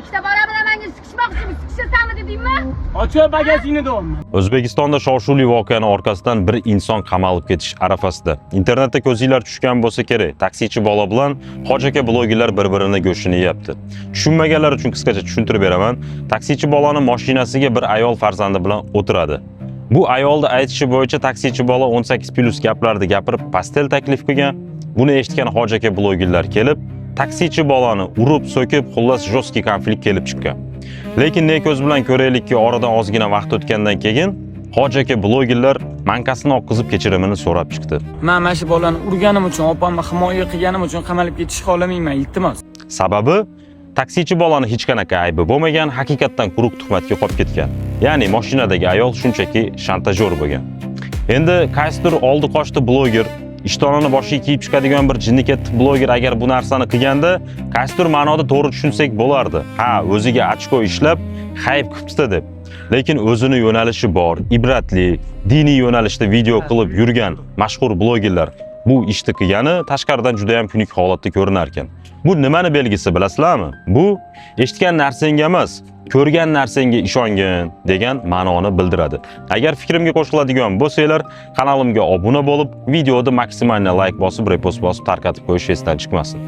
İşte bana menga sıkışmoqchimiz, sıkışasanmi dedingmi? Ochib bagajingni deyapman. O'zbekistonda shov-shuvli voqeani orqasidan bir inson qamalib ketish arafasida. Internetda ko'zinglar tushgan bo'lsa kerak. Taksichi bola bilan Hoji aka blogerlar bir-birini go'shtini yeyapti. Tushunmaganlar uchun qisqacha tushuntirib beraman. Taksichi bolani mashinasiga bir ayol farzandi bilan o'tiradi. Bu ayolning aytishi bo'yicha taksichi bola 18+ gaplarni gapirib pastel taklif qilgan. Buni eshitgan Hoji aka blogerlar kelib, taksichi bolani urib, so'kib, xullas jostki konflikt kelib chiqqan. Lekin ne ko'z bilan ko'raylikki, oradan ozgina vaqt o'tgandan keyin Hoji aka blogerlar mankasini oqqizib kechirimini so'rab chiqdi. Men mana shu bolani urganim uchun, opamni himoya qilganim uchun qamalib ketishga xohlamayman, iltimos. Sababi taksichi bolani hech qanaqa aybi bo'lmagan, haqiqatdan quruq tuhmatga qolib ketgan. Ya'ni mashinadagi ayol shunchaki shantajyor bo'lgan. Endi qaysidir oldi qochdi bloger, ishtonini boshiga kiyib chiqadigan bir jinni ketdi bloger agar bu narsani qilganda, qaysidir ma'noda to'g'ri tushunsak bo'lardi. Ha, o'ziga ochko ishlab, hayb qilibdi deb. Lekin o'zini yo'nalishi bor, ibratli, diniy yo'nalishda video qilib yurgan mashhur blogerlar bu ishni qilgani tashqaridan juda ham xunuk holatda ko'rinar ekan. Bu nimani belgisi bilasizlarmi? Bu eshitgan narsangga emas, ko'rgan narsangga ishongin degan ma'noni bildiradi. Agar fikrimga qo'shiladigan bo'lsanglar, kanalimga obuna bo'lib, videoda maksimal like bosib, repost bosib tarqatib qo'yish esdan chiqmasin.